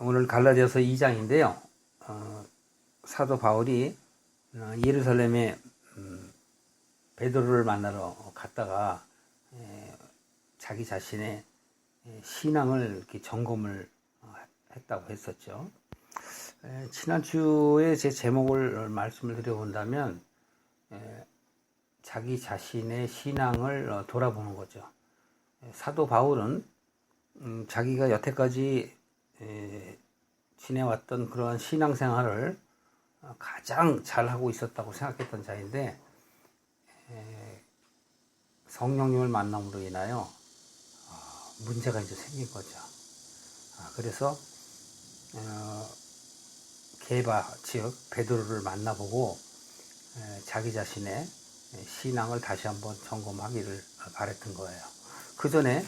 오늘 갈라디아서 2장인데요. 사도 바울이 예루살렘에 베드로를 만나러 갔다가 자기 자신의 신앙을 이렇게 점검을 했다고 했었죠. 지난주에 제 제목을 말씀을 드려본다면 자기 자신의 신앙을 돌아보는 거죠. 사도 바울은 자기가 여태까지 지내왔던 그러한 신앙생활을 가장 잘하고 있었다고 생각했던 자인데 성령님을 만남으로 인하여 문제가 이제 생긴 거죠. 그래서 게바 즉 베드로를 만나보고 자기 자신의 신앙을 다시 한번 점검하기를 바랬던 거예요. 그 전에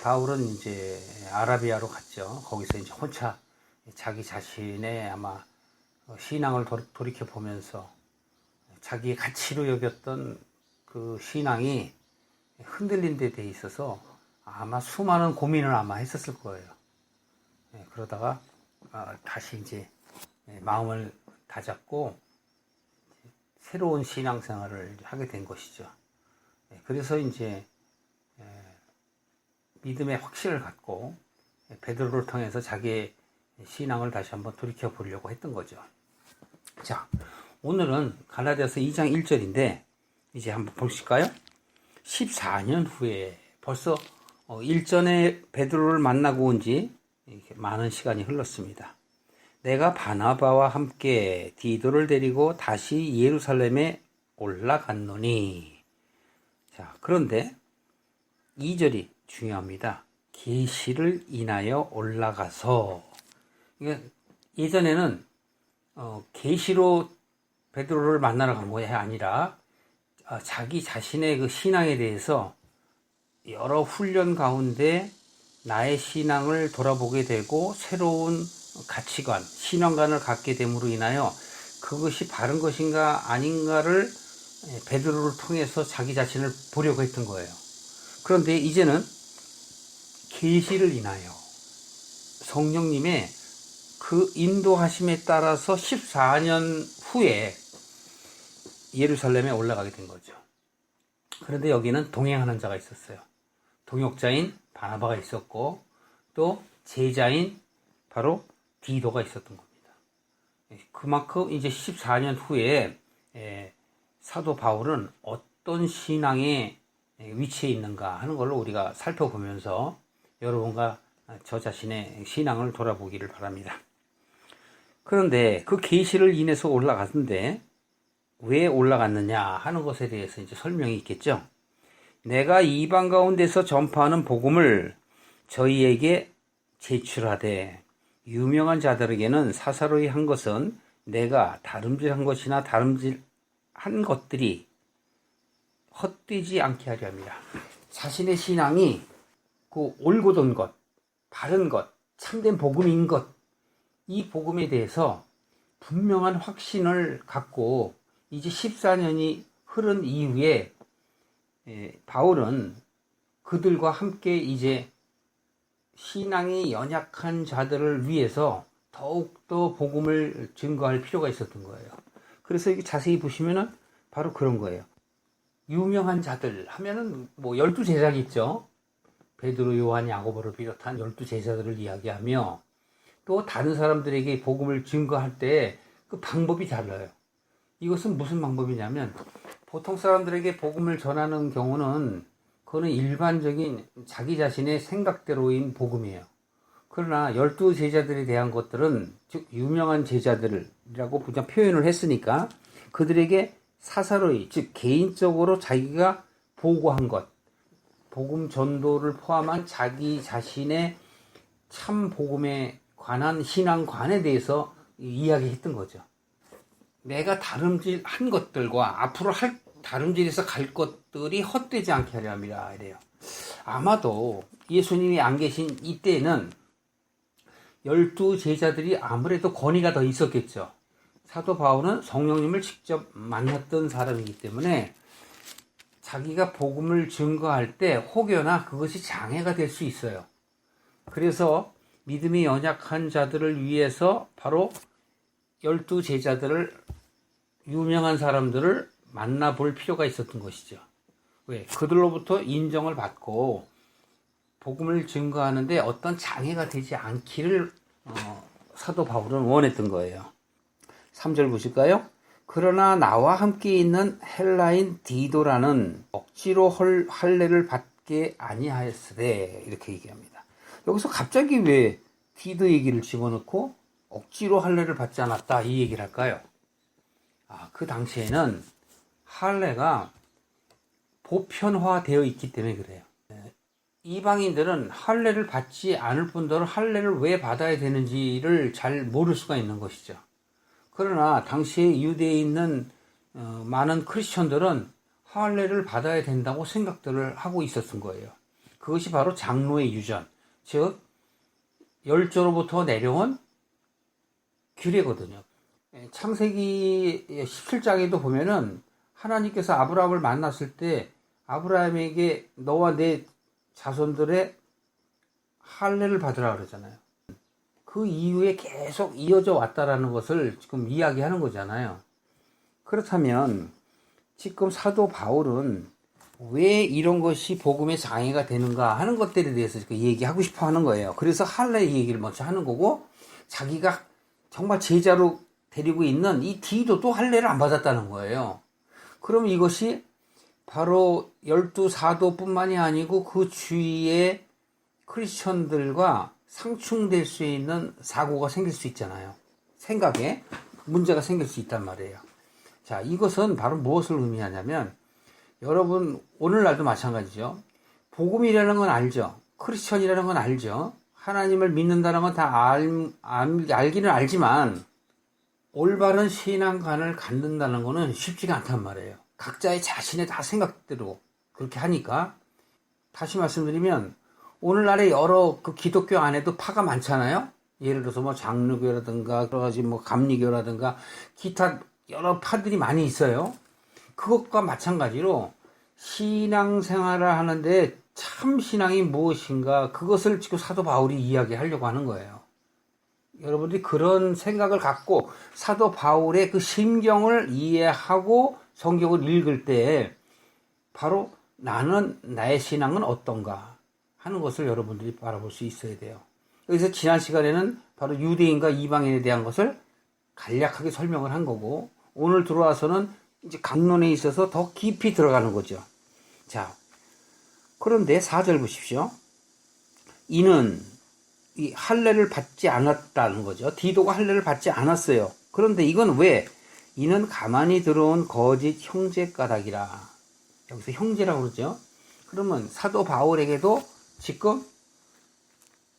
바울은 이제 아라비아로 갔죠. 거기서 이제 혼자 자기 자신의 아마 신앙을 돌이켜 보면서 자기의 가치로 여겼던 그 신앙이 흔들린 데 돼 있어서 아마 수많은 고민을 아마 했었을 거예요. 그러다가 다시 이제 마음을 다잡고 새로운 신앙생활을 하게 된 것이죠. 그래서 이제 믿음의 확신을 갖고 베드로를 통해서 자기의 신앙을 다시 한번 돌이켜 보려고 했던 거죠. 자, 오늘은 갈라디아서 2장 1절인데 이제 한번 보실까요? 14년 후에 벌써 일전에 베드로를 만나고 온 지 많은 시간이 흘렀습니다. 내가 바나바와 함께 디도를 데리고 다시 예루살렘에 올라갔노니. 자, 그런데 2절이 중요합니다. 계시를 인하여 올라가서. 예전에는 계시로 베드로를 만나러 간 것이 아니라 자기 자신의 그 신앙에 대해서 여러 훈련 가운데 나의 신앙을 돌아보게 되고 새로운 가치관, 신앙관을 갖게 됨으로 인하여 그것이 바른 것인가 아닌가를 베드로를 통해서 자기 자신을 보려고 했던 거예요. 그런데 이제는 계시를 인하여 성령님의 그 인도하심에 따라서 14년 후에 예루살렘에 올라가게 된 거죠. 그런데 여기는 동행하는 자가 있었어요. 동역자인 바나바가 있었고 또 제자인 바로 디도가 있었던 겁니다. 그만큼 이제 14년 후에 사도 바울은 어떤 신앙의 위치에 있는가 하는 걸로 우리가 살펴보면서 여러분과 저 자신의 신앙을 돌아보기를 바랍니다. 그런데 그 계시를 인해서 올라갔는데 왜 올라갔느냐 하는 것에 대해서 이제 설명이 있겠죠. 내가 이방 가운데서 전파하는 복음을 저희에게 제출하되 유명한 자들에게는 사사로이 한 것은 내가 다름질한 것이나 다름질한 것들이 헛되지 않게 하려 합니다. 자신의 신앙이 그 올곧은 것, 바른 것, 참된 복음인 것, 이 복음에 대해서 분명한 확신을 갖고 이제 14년이 흐른 이후에 바울은 그들과 함께 이제 신앙이 연약한 자들을 위해서 더욱더 복음을 증거할 필요가 있었던 거예요. 그래서 이게 자세히 보시면은 바로 그런 거예요. 유명한 자들 하면은 뭐 12제자가 있죠. 베드로, 요한, 야고보를 비롯한 12제자들을 이야기하며 또 다른 사람들에게 복음을 증거할 때 그 방법이 달라요. 이것은 무슨 방법이냐면 보통 사람들에게 복음을 전하는 경우는 그거는 일반적인 자기 자신의 생각대로인 복음이에요. 그러나 12제자들에 대한 것들은 즉 유명한 제자들이라고 그냥 표현을 했으니까 그들에게 사사로이 즉 개인적으로 자기가 보고한 것, 복음 전도를 포함한 자기 자신의 참 복음에 관한 신앙관에 대해서 이야기했던 거죠. 내가 다름질한 것들과 앞으로 할 다름질에서 갈 것들이 헛되지 않게 하려 합니다. 이래요. 아마도 예수님이 안 계신 이때는 12제자들이 아무래도 권위가 더 있었겠죠. 사도 바울은 성령님을 직접 만났던 사람이기 때문에 자기가 복음을 증거할 때 혹여나 그것이 장애가 될 수 있어요. 그래서 믿음이 연약한 자들을 위해서 바로 12제자들을, 유명한 사람들을 만나볼 필요가 있었던 것이죠. 왜? 그들로부터 인정을 받고 복음을 증거하는데 어떤 장애가 되지 않기를 사도 바울은 원했던 거예요. 3절 보실까요? 그러나 나와 함께 있는 헬라인 디도라는 억지로 할례를 받게 아니하였으되, 이렇게 얘기합니다. 여기서 갑자기 왜 디도 얘기를 집어넣고 억지로 할례를 받지 않았다 이 얘기를 할까요? 그 당시에는 할례가 보편화되어 있기 때문에 그래요. 이방인들은 할례를 받지 않을 뿐더러 할례를 왜 받아야 되는지를 잘 모를 수가 있는 것이죠. 그러나 당시에 유대에 있는 많은 크리스천들은 할례를 받아야 된다고 생각들을 하고 있었던 거예요. 그것이 바로 장로의 유전, 즉 열조로부터 내려온 규례거든요. 창세기 17장에도 보면은 하나님께서 아브라함을 만났을 때 아브라함에게 너와 내 자손들의 할례를 받으라 그러잖아요. 그 이후에 계속 이어져 왔다라는 것을 지금 이야기하는 거잖아요. 그렇다면 지금 사도 바울은 왜 이런 것이 복음의 장애가 되는가 하는 것들에 대해서 얘기하고 싶어 하는 거예요. 그래서 할례 얘기를 먼저 하는 거고, 자기가 정말 제자로 데리고 있는 이 디도도 할례를 안 받았다는 거예요. 그럼 이것이 바로 12사도뿐만이 아니고 그 주위의 크리스천들과 상충될 수 있는 사고가 생길 수 있잖아요. 생각에 문제가 생길 수 있단 말이에요. 자, 이것은 바로 무엇을 의미하냐면, 여러분 오늘날도 마찬가지죠. 복음이라는 건 알죠. 크리스천이라는 건 알죠. 하나님을 믿는다는 건 다 알기는 알지만 올바른 신앙관을 갖는다는 것은 쉽지가 않단 말이에요. 각자의 자신의 다 생각대로 그렇게 하니까. 다시 말씀드리면 오늘날의 여러 그 기독교 안에도 파가 많잖아요. 예를 들어서 뭐 장로교라든가 여러 가지 뭐 감리교라든가 기타 여러 파들이 많이 있어요. 그것과 마찬가지로 신앙생활을 하는데 참 신앙이 무엇인가, 그것을 지금 사도 바울이 이야기하려고 하는 거예요. 여러분들이 그런 생각을 갖고 사도 바울의 그 심경을 이해하고 성경을 읽을 때 바로 나는, 나의 신앙은 어떤가 하는 것을 여러분들이 바라볼 수 있어야 돼요. 그래서 지난 시간에는 바로 유대인과 이방인에 대한 것을 간략하게 설명을 한 거고, 오늘 들어와서는 이제 강론에 있어서 더 깊이 들어가는 거죠. 자, 그런데 4절 보십시오. 이는 이 할례를 받지 않았다는 거죠. 디도가 할례를 받지 않았어요. 그런데 이건 왜? 이는 가만히 들어온 거짓 형제 까닭이라. 여기서 형제라고 그러죠. 그러면 사도 바울에게도 지금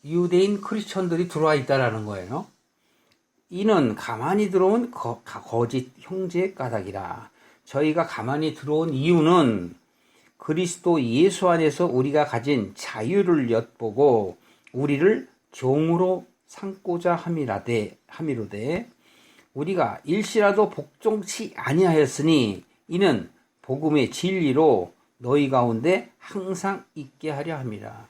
유대인 크리스천들이 들어와 있다라는 거예요. 이는 가만히 들어온 거짓 형제 까닭이라. 저희가 가만히 들어온 이유는 그리스도 예수 안에서 우리가 가진 자유를 엿보고 우리를 종으로 삼고자 함이로되 우리가 일시라도 복종치 아니하였으니 이는 복음의 진리로 너희 가운데 항상 있게 하려 함이라.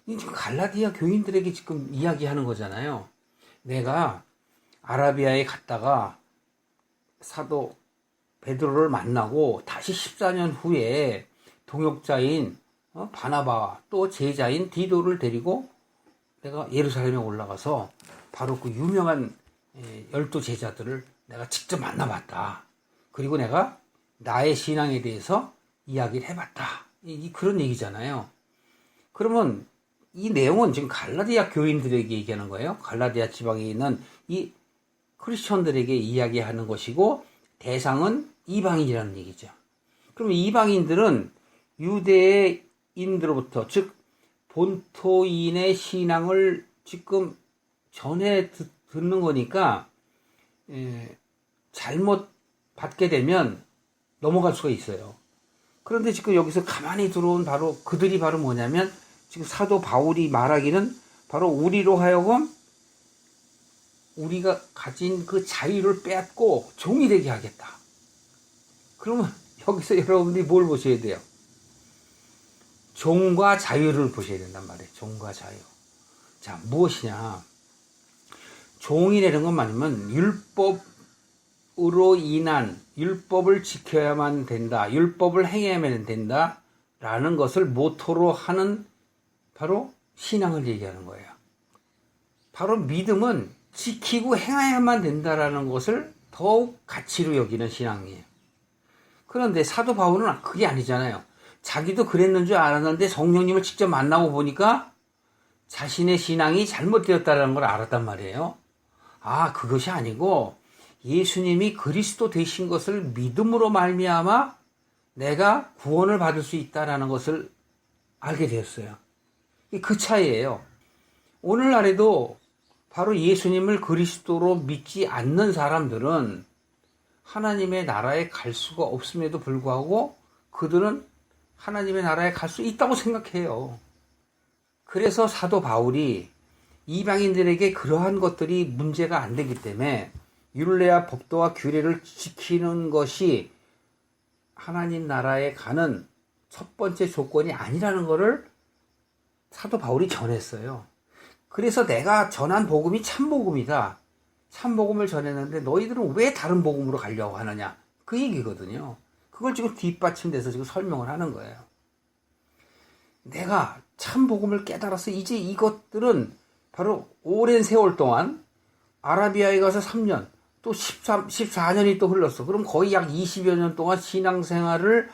이 지금 갈라디아 교인들에게 지금 이야기하는 거잖아요. 내가 아라비아에 갔다가 사도 베드로를 만나고 다시 14년 후에 동역자인 바나바와 또 제자인 디도를 데리고 내가 예루살렘에 올라가서 바로 그 유명한 12제자들을 내가 직접 만나봤다. 그리고 내가 나의 신앙에 대해서 이야기를 해봤다. 그런 얘기잖아요. 그러면 이 내용은 지금 갈라디아 교인들에게 얘기하는 거예요. 갈라디아 지방에 있는 이 크리스천들에게 이야기하는 것이고, 대상은 이방인이라는 얘기죠. 그럼 이방인들은 유대인들로부터, 즉 본토인의 신앙을 지금 전해 듣는 거니까 잘못 받게 되면 넘어갈 수가 있어요. 그런데 지금 여기서 가만히 들어온 바로 그들이 바로 뭐냐면, 지금 사도 바울이 말하기는 바로 우리로 하여금 우리가 가진 그 자유를 빼앗고 종이 되게 하겠다. 그러면 여기서 여러분들이 뭘 보셔야 돼요? 종과 자유를 보셔야 된단 말이에요. 종과 자유. 자, 무엇이냐? 종이라는 건 말이면 율법으로 인한, 율법을 지켜야만 된다, 율법을 행해야만 된다 라는 것을 모토로 하는 바로 신앙을 얘기하는 거예요. 바로 믿음은 지키고 행해야만 된다라는 것을 더욱 가치로 여기는 신앙이에요. 그런데 사도 바울은 그게 아니잖아요. 자기도 그랬는 줄 알았는데 성령님을 직접 만나고 보니까 자신의 신앙이 잘못되었다는 걸 알았단 말이에요. 그것이 아니고 예수님이 그리스도 되신 것을 믿음으로 말미암아 내가 구원을 받을 수 있다는 것을 알게 되었어요. 그 차이예요. 오늘날에도 바로 예수님을 그리스도로 믿지 않는 사람들은 하나님의 나라에 갈 수가 없음에도 불구하고 그들은 하나님의 나라에 갈 수 있다고 생각해요. 그래서 사도 바울이 이방인들에게 그러한 것들이 문제가 안 되기 때문에 율례와 법도와 규례를 지키는 것이 하나님 나라에 가는 첫 번째 조건이 아니라는 것을 사도 바울이 전했어요. 그래서 내가 전한 복음이 참복음이다. 참복음을 전했는데 너희들은 왜 다른 복음으로 가려고 하느냐. 그 얘기거든요. 그걸 지금 뒷받침돼서 지금 설명을 하는 거예요. 내가 참복음을 깨달아서 이제 이것들은 바로 오랜 세월 동안 아라비아에 가서 3년, 또 14년이 또 흘렀어. 그럼 거의 약 20여 년 동안 신앙생활을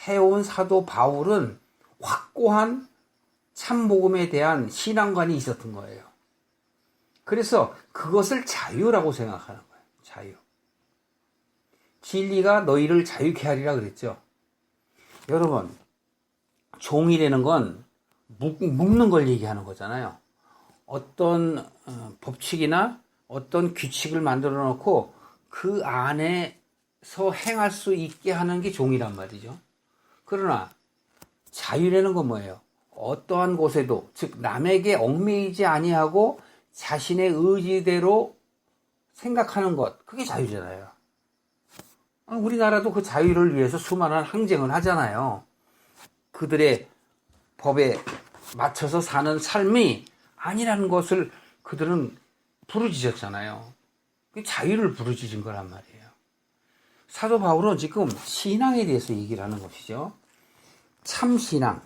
해온 사도 바울은 확고한 참복음에 대한 신앙관이 있었던 거예요. 그래서 그것을 자유라고 생각하는 거예요. 자유. 진리가 너희를 자유케 하리라 그랬죠. 여러분, 종이라는 건 묶는 걸 얘기하는 거잖아요. 어떤 법칙이나 어떤 규칙을 만들어 놓고 그 안에서 행할 수 있게 하는 게 종이란 말이죠. 그러나 자유라는 건 뭐예요? 어떠한 곳에도, 즉 남에게 얽매이지 아니하고 자신의 의지대로 생각하는 것, 그게 자유잖아요. 우리나라도 그 자유를 위해서 수많은 항쟁을 하잖아요. 그들의 법에 맞춰서 사는 삶이 아니라는 것을 그들은 부르짖었잖아요. 그 자유를 부르짖은 거란 말이에요. 사도 바울은 지금 신앙에 대해서 얘기를 하는 것이죠. 참신앙,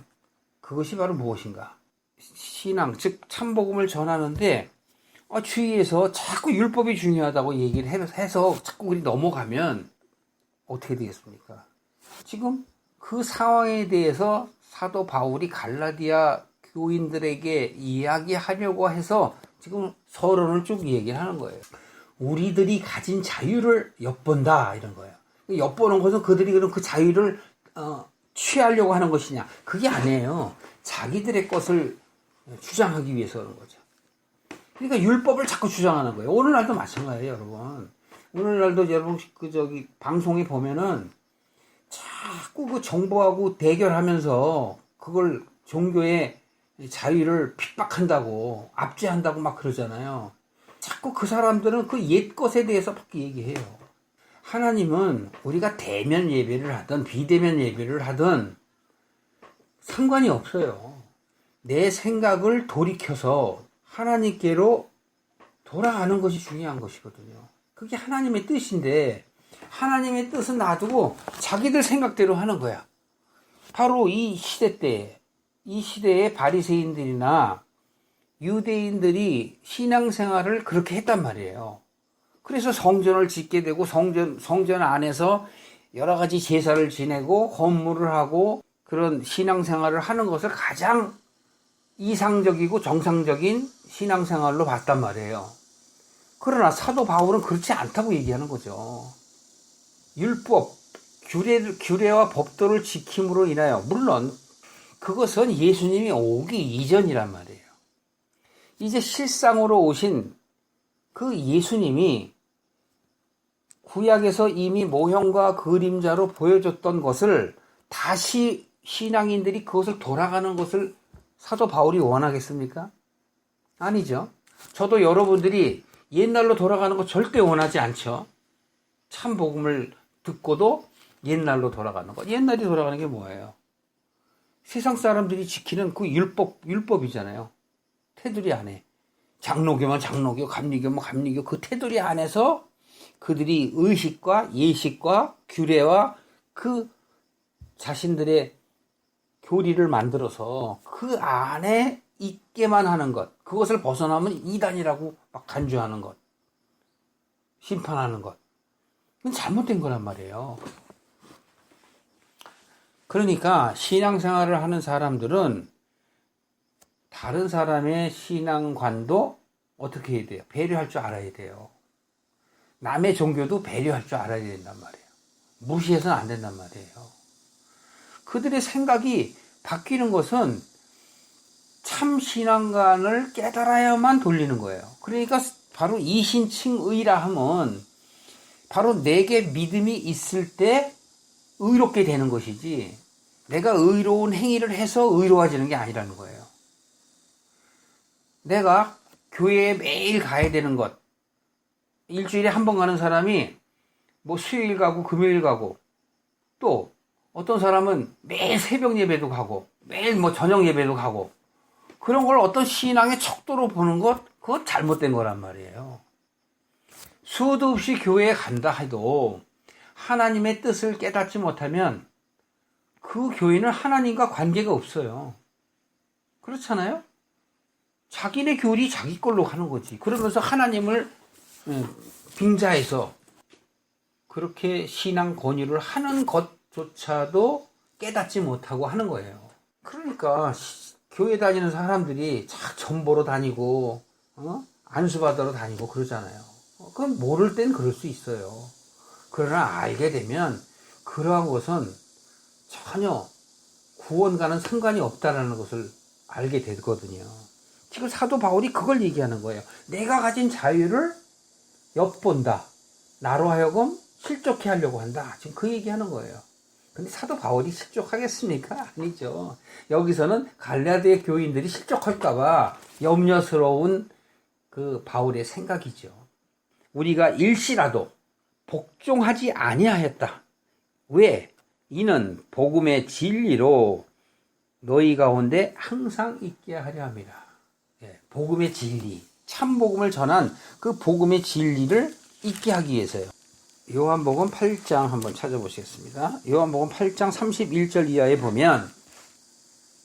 그것이 바로 무엇인가? 신앙, 즉 참복음을 전하는데 주위에서 자꾸 율법이 중요하다고 얘기를 해서 자꾸 우리 넘어가면 어떻게 되겠습니까? 지금 그 상황에 대해서 사도 바울이 갈라디아 교인들에게 이야기하려고 해서 지금 서론을 쭉 얘기를 하는 거예요. 우리들이 가진 자유를 엿본다 이런 거예요. 엿보는 것은 그들이 그럼 그 자유를 취하려고 하는 것이냐? 그게 아니에요. 자기들의 것을 주장하기 위해서 그런 거죠. 그러니까 율법을 자꾸 주장하는 거예요. 오늘날도 마찬가지예요, 여러분. 오늘날도 여러분 방송에 보면은 자꾸 그 정부하고 대결하면서 그걸 종교의 자유를 핍박한다고 압제한다고 막 그러잖아요. 자꾸 그 사람들은 그 옛 것에 대해서 밖에 얘기해요. 하나님은 우리가 대면 예배를 하든 비대면 예배를 하든 상관이 없어요. 내 생각을 돌이켜서 하나님께로 돌아가는 것이 중요한 것이거든요. 그게 하나님의 뜻인데 하나님의 뜻은 놔두고 자기들 생각대로 하는 거야. 바로 이 시대에 바리새인들이나 유대인들이 신앙생활을 그렇게 했단 말이에요. 그래서 성전을 짓게 되고 성전 안에서 여러 가지 제사를 지내고 헌물을 하고 그런 신앙생활을 하는 것을 가장 이상적이고 정상적인 신앙생활로 봤단 말이에요. 그러나 사도 바울은 그렇지 않다고 얘기하는 거죠. 율법, 규례와 법도를 지킴으로 인하여, 물론 그것은 예수님이 오기 이전이란 말이에요. 이제 실상으로 오신 그 예수님이 구약에서 이미 모형과 그림자로 보여줬던 것을 다시 신앙인들이 그것을 돌아가는 것을 사도 바울이 원하겠습니까? 아니죠. 저도 여러분들이 옛날로 돌아가는 거 절대 원하지 않죠. 참 복음을 듣고도 옛날로 돌아가는 것. 옛날이 돌아가는 게 뭐예요? 세상 사람들이 지키는 그 율법이잖아요. 테두리 안에. 장로교면 장로교, 감리교면 감리교 그 테두리 안에서 그들이 의식과 예식과 규례와 그 자신들의 교리를 만들어서 그 안에 있게만 하는 것, 그것을 벗어나면 이단이라고 막 간주하는 것, 심판하는 것, 그건 잘못된 거란 말이에요. 그러니까 신앙생활을 하는 사람들은 다른 사람의 신앙관도 어떻게 해야 돼요? 배려할 줄 알아야 돼요. 남의 종교도 배려할 줄 알아야 된단 말이에요. 무시해서는 안 된단 말이에요. 그들의 생각이 바뀌는 것은 참 신앙관을 깨달아야만 돌리는 거예요. 그러니까 바로 이신칭의라 하면 바로 내게 믿음이 있을 때 의롭게 되는 것이지 내가 의로운 행위를 해서 의로워지는 게 아니라는 거예요. 내가 교회에 매일 가야 되는 것, 일주일에 한 번 가는 사람이 뭐 수요일 가고 금요일 가고, 또 어떤 사람은 매일 새벽 예배도 가고 매일 뭐 저녁 예배도 가고, 그런 걸 어떤 신앙의 척도로 보는 것, 그건 잘못된 거란 말이에요. 수도 없이 교회에 간다 해도 하나님의 뜻을 깨닫지 못하면 그 교회는 하나님과 관계가 없어요. 그렇잖아요? 자기네 교리 자기 걸로 하는 거지. 그러면서 하나님을 빙자해서 그렇게 신앙 권유를 하는 것조차도 깨닫지 못하고 하는 거예요. 그러니까 교회 다니는 사람들이 전 보러 다니고 안수받으러 다니고 그러잖아요. 그건 모를 땐 그럴 수 있어요. 그러나 알게 되면 그러한 것은 전혀 구원과는 상관이 없다는 것을 알게 되거든요. 지금 사도 바울이 그걸 얘기하는 거예요. 내가 가진 자유를 엿본다. 나로 하여금 실족해 하려고 한다. 지금 그 얘기하는 거예요. 근데 사도 바울이 실족하겠습니까? 아니죠. 여기서는 갈라디아 교인들이 실족할까봐 염려스러운 그 바울의 생각이죠. 우리가 일시라도 복종하지 아니하였다. 왜? 이는 복음의 진리로 너희 가운데 항상 있게 하려 함이라. 복음의 진리, 참 복음을 전한 그 복음의 진리를 있게 하기 위해서요. 요한복음 8장 한번 찾아보시겠습니다. 요한복음 8장 31절 이하에 보면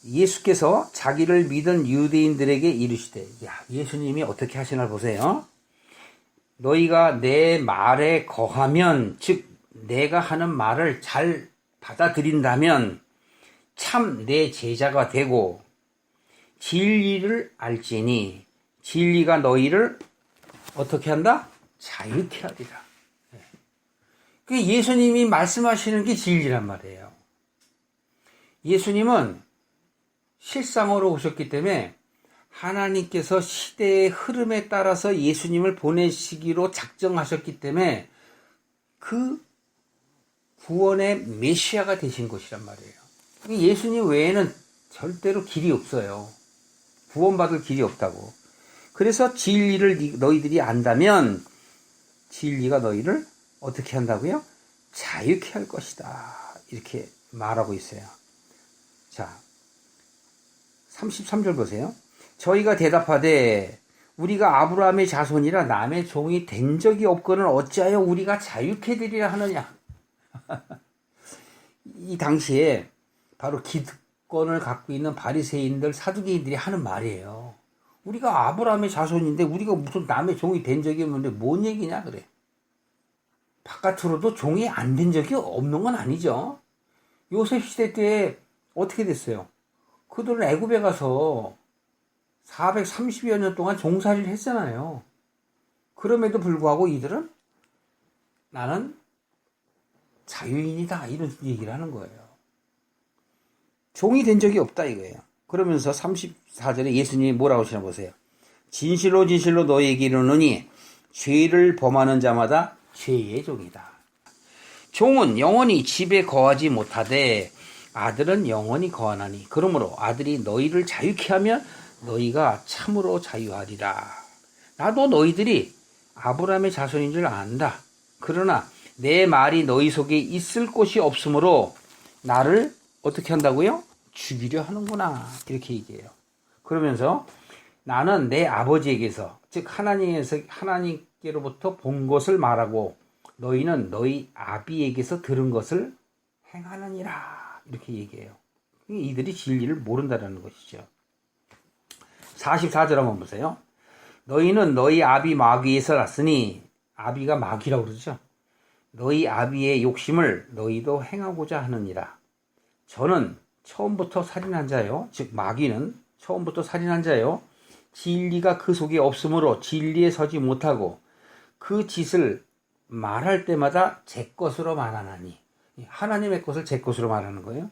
예수께서 자기를 믿은 유대인들에게 이르시되, 예수님이 어떻게 하시나 보세요. 너희가 내 말에 거하면, 즉 내가 하는 말을 잘 받아들인다면 참 내 제자가 되고 진리를 알지니 진리가 너희를 어떻게 한다? 자유케 하리라. 그 예수님이 말씀하시는 게 진리란 말이에요. 예수님은 실상으로 오셨기 때문에 하나님께서 시대의 흐름에 따라서 예수님을 보내시기로 작정하셨기 때문에 그 구원의 메시아가 되신 것이란 말이에요. 예수님 외에는 절대로 길이 없어요. 구원받을 길이 없다고. 그래서 진리를 너희들이 안다면 진리가 너희를 어떻게 한다고요? 자유케 할 것이다. 이렇게 말하고 있어요. 자, 33절 보세요. 저희가 대답하되 우리가 아브라함의 자손이라 남의 종이 된 적이 없거늘 어찌하여 우리가 자유케 되리라 하느냐. 이 당시에 바로 기득권을 갖고 있는 바리새인들, 사두개인들이 하는 말이에요. 우리가 아브라함의 자손인데 우리가 무슨 남의 종이 된 적이 없는데 뭔 얘기냐 그래. 바깥으로도 종이 안 된 적이 없는 건 아니죠. 요셉 시대 때 어떻게 됐어요? 그들은 애굽에 가서 430여 년 동안 종살이를 했잖아요. 그럼에도 불구하고 이들은 나는 자유인이다 이런 얘기를 하는 거예요. 종이 된 적이 없다 이거예요. 그러면서 34절에 예수님이 뭐라고 하시나 보세요. 진실로 진실로 너희에게 이르노니 죄를 범하는 자마다 죄의 종이다. 종은 영원히 집에 거하지 못하되 아들은 영원히 거하나니 그러므로 아들이 너희를 자유케 하면 너희가 참으로 자유하리라. 나도 너희들이 아브라함의 자손인 줄 안다. 그러나 내 말이 너희 속에 있을 곳이 없으므로 나를 어떻게 한다고요? 죽이려 하는구나. 이렇게 얘기해요. 그러면서 나는 내 아버지에게서, 즉 하나님께로부터 본 것을 말하고 너희는 너희 아비에게서 들은 것을 행하느니라. 이렇게 얘기해요. 이들이 진리를 모른다는 것이죠. 44절 한번 보세요. 너희는 너희 아비 마귀에서 났으니, 아비가 마귀라고 그러죠. 너희 아비의 욕심을 너희도 행하고자 하느니라. 저는 처음부터 살인한 자요, 즉 마귀는 처음부터 살인한 자요, 진리가 그 속에 없으므로 진리에 서지 못하고 그 짓을 말할 때마다 제 것으로 말하나니, 하나님의 것을 제 것으로 말하는 거예요.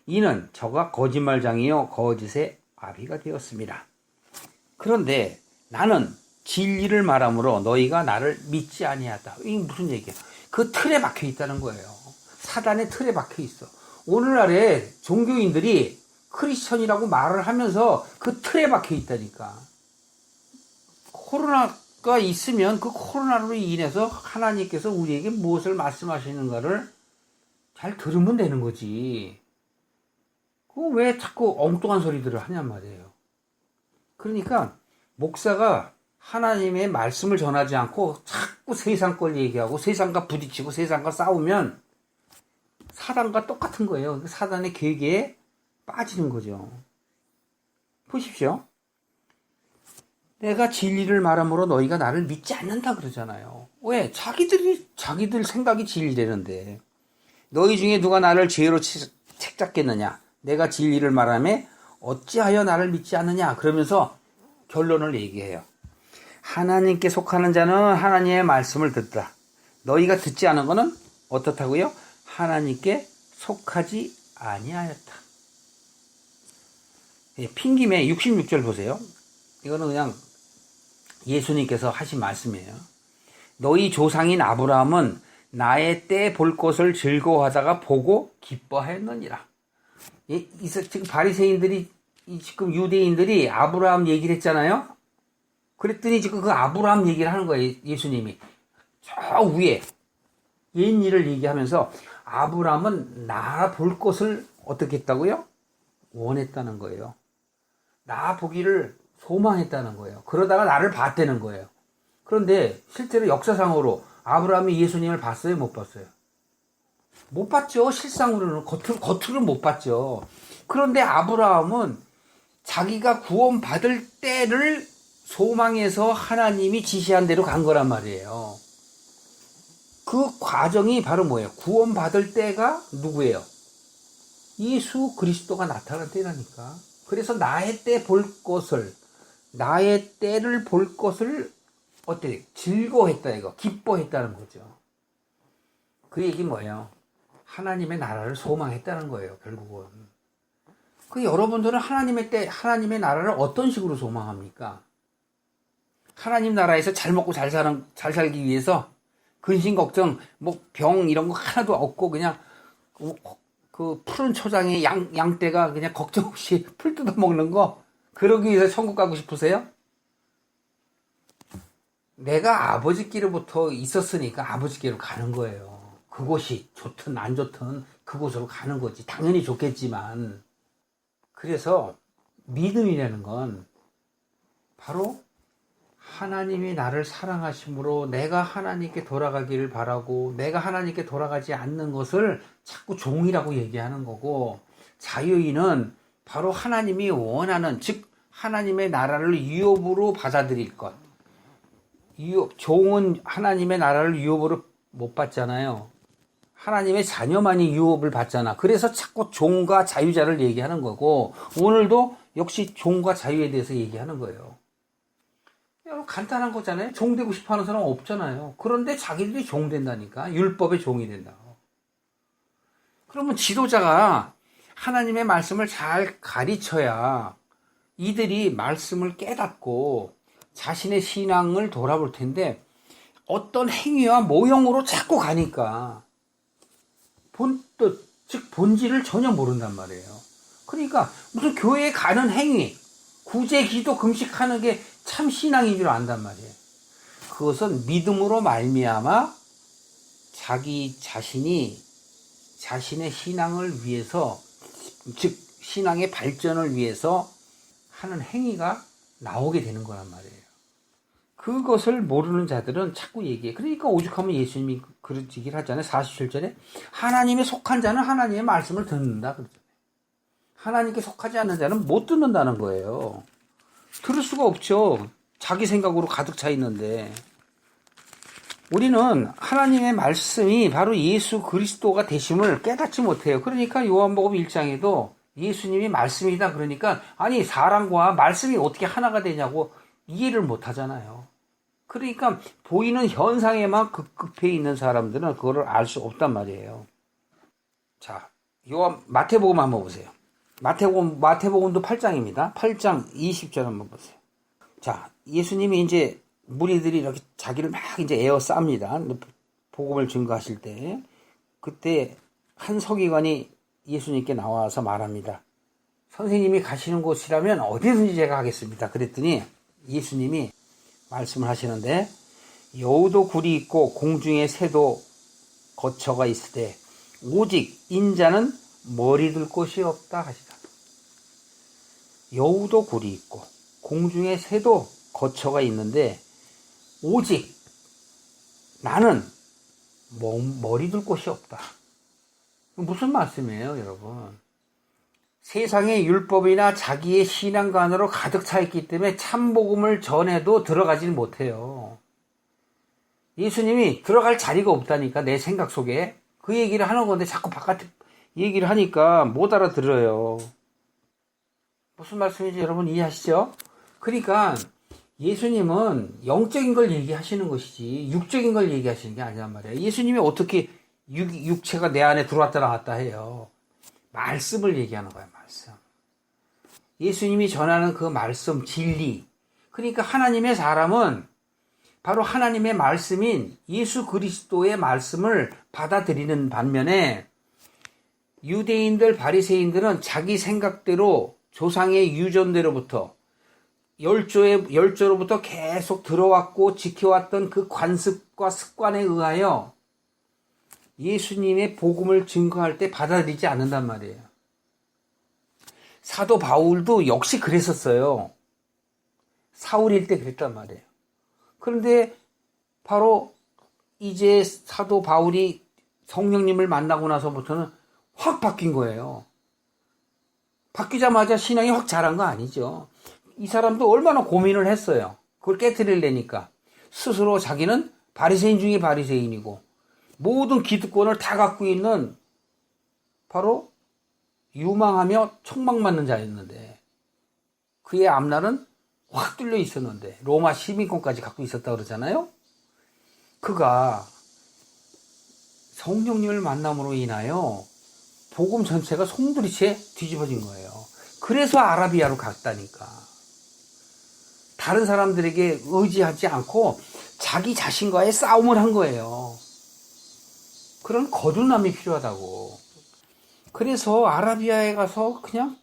이는 저가 거짓말장이요 거짓의 아비가 되었습니다. 그런데 나는 진리를 말함으로 너희가 나를 믿지 아니하다. 이게 무슨 얘기야? 그 틀에 박혀 있다는 거예요. 사단의 틀에 박혀 있어. 오늘날에 종교인들이 크리스천이라고 말을 하면서 그 틀에 박혀 있다니까. 코로나가 있으면 그 코로나로 인해서 하나님께서 우리에게 무엇을 말씀하시는가를 잘 들으면 되는 거지. 그거 왜 자꾸 엉뚱한 소리들을 하냔 말이에요. 그러니까 목사가 하나님의 말씀을 전하지 않고 자꾸 세상 걸 얘기하고 세상과 부딪히고 세상과 싸우면 사단과 똑같은 거예요. 사단의 계계에 빠지는 거죠. 보십시오. 내가 진리를 말함으로 너희가 나를 믿지 않는다 그러잖아요. 왜? 자기들 생각이 진리되는데. 너희 중에 누가 나를 죄로 책잡겠느냐? 내가 진리를 말하며 어찌하여 나를 믿지 않느냐? 그러면서 결론을 얘기해요. 하나님께 속하는 자는 하나님의 말씀을 듣다. 너희가 듣지 않은 것은 어떻다고요? 하나님께 속하지 아니하였다. 핑김에 66절 보세요. 이거는 그냥 예수님께서 하신 말씀이에요. 너희 조상인 아브라함은 나의 때 볼 것을 즐거워하다가 보고 기뻐하였느니라. 지금 바리새인들이, 지금 유대인들이 아브라함 얘기를 했잖아요. 그랬더니 지금 그 아브라함 얘기를 하는 거예요. 예수님이 저 위에 옛 일을 얘기하면서 아브라함은 나 볼 것을 어떻게 했다고요? 원했다는 거예요. 나 보기를 소망했다는 거예요. 그러다가 나를 봤다는 거예요. 그런데 실제로 역사상으로 아브라함이 예수님을 봤어요? 못 봤어요? 못 봤죠. 실상으로는 겉으로는 못 봤죠. 그런데 아브라함은 자기가 구원받을 때를 소망해서 하나님이 지시한 대로 간 거란 말이에요. 그 과정이 바로 뭐예요? 구원받을 때가 누구예요? 예수 그리스도가 나타날 때라니까. 그래서 나의 때를 볼 것을 어때? 즐거워했다, 이거. 기뻐했다는 거죠. 그 얘기 뭐예요? 하나님의 나라를 소망했다는 거예요, 결국은. 그 여러분들은 하나님의 나라를 어떤 식으로 소망합니까? 하나님 나라에서 잘 먹고 잘 살기 위해서 근심 걱정, 병 이런 거 하나도 없고 그냥 그 푸른 초장에 양떼가 그냥 걱정 없이 풀 뜯어 먹는 거, 그러기 위해서 천국 가고 싶으세요? 내가 아버지께로부터 있었으니까 아버지께로 가는 거예요. 그곳이 좋든 안 좋든 그곳으로 가는 거지. 당연히 좋겠지만. 그래서 믿음이라는 건 바로 하나님이 나를 사랑하심으로 내가 하나님께 돌아가기를 바라고, 내가 하나님께 돌아가지 않는 것을 자꾸 종이라고 얘기하는 거고, 자유인은 바로 하나님이 원하는, 즉 하나님의 나라를 유업으로 받아들일 것. 종은 하나님의 나라를 유업으로 못 받잖아요. 하나님의 자녀만이 유업을 받잖아. 그래서 자꾸 종과 자유자를 얘기하는 거고, 오늘도 역시 종과 자유에 대해서 얘기하는 거예요. 간단한 거잖아요. 종 되고 싶어 하는 사람 없잖아요. 그런데 자기들이 종 된다니까. 율법의 종이 된다고. 그러면 지도자가 하나님의 말씀을 잘 가르쳐야 이들이 말씀을 깨닫고 자신의 신앙을 돌아볼 텐데, 어떤 행위와 모형으로 자꾸 가니까 본뜻, 즉 본질을 전혀 모른단 말이에요. 그러니까 무슨 교회에 가는 행위, 구제, 기도, 금식하는 게 참 신앙인 줄 안단 말이에요. 그것은 믿음으로 말미암아 자기 자신이 자신의 신앙을 위해서, 즉 신앙의 발전을 위해서 하는 행위가 나오게 되는 거란 말이에요. 그것을 모르는 자들은 자꾸 얘기해. 그러니까 오죽하면 예수님이 그런 얘기를 하잖아요. 47절에 하나님에 속한 자는 하나님의 말씀을 듣는다 그러잖아요. 하나님께 속하지 않는 자는 못 듣는다는 거예요. 들을 수가 없죠. 자기 생각으로 가득 차 있는데. 우리는 하나님의 말씀이 바로 예수 그리스도가 되심을 깨닫지 못해요. 그러니까 요한복음 1장에도 예수님이 말씀이다 그러니까 아니 사람과 말씀이 어떻게 하나가 되냐고 이해를 못 하잖아요. 그러니까 보이는 현상에만 급급해 있는 사람들은 그거를 알 수 없단 말이에요. 자, 마태복음 한번 보세요. 마태복음도 8장입니다. 8장 20절 한번 보세요. 자, 예수님이 이제 무리들이 이렇게 자기를 막 이제 에워쌉니다. 복음을 증거하실 때. 그때 한 서기관이 예수님께 나와서 말합니다. 선생님이 가시는 곳이라면 어디든지 제가 가겠습니다. 그랬더니 예수님이 말씀을 하시는데 여우도 굴이 있고 공중에 새도 거처가 있으되 오직 인자는 머리 둘 곳이 없다 하시다. 여우도 굴이 있고 공중에 새도 거처가 있는데 오직 나는 머리 둘 곳이 없다. 무슨 말씀이에요, 여러분? 세상의 율법이나 자기의 신앙관으로 가득 차 있기 때문에 참복음을 전해도 들어가질 못해요. 예수님이 들어갈 자리가 없다니까, 내 생각 속에. 그 얘기를 하는 건데 자꾸 바깥에 얘기를 하니까 못 알아들어요. 무슨 말씀인지 여러분 이해하시죠? 그러니까 예수님은 영적인 걸 얘기하시는 것이지 육적인 걸 얘기하시는 게 아니란 말이에요. 예수님이 어떻게 육체가 내 안에 들어왔다 나왔다 해요. 말씀을 얘기하는 거야, 말씀. 예수님이 전하는 그 말씀, 진리. 그러니까 하나님의 사람은 바로 하나님의 말씀인 예수 그리스도의 말씀을 받아들이는 반면에 유대인들, 바리새인들은 자기 생각대로 조상의 유전대로부터 열조로부터 계속 들어왔고 지켜왔던 그 관습과 습관에 의하여 예수님의 복음을 증거할 때 받아들이지 않는단 말이에요. 사도 바울도 역시 그랬었어요. 사울일 때 그랬단 말이에요. 그런데 바로 이제 사도 바울이 성령님을 만나고 나서부터는 확 바뀐 거예요. 바뀌자마자 신앙이 확 자란 거 아니죠. 이 사람도 얼마나 고민을 했어요. 그걸 깨트리려니까. 스스로 자기는 바리새인 중에 바리새인이고 모든 기득권을 다 갖고 있는 바로 유망하며 촉망받는 자였는데 그의 앞날은 확 뚫려 있었는데 로마 시민권까지 갖고 있었다고 그러잖아요. 그가 성령님을 만남으로 인하여 복음 전체가 송두리째 뒤집어진 거예요. 그래서 아라비아로 갔다니까. 다른 사람들에게 의지하지 않고 자기 자신과의 싸움을 한 거예요. 그런 거듭남이 필요하다고. 그래서 아라비아에 가서 그냥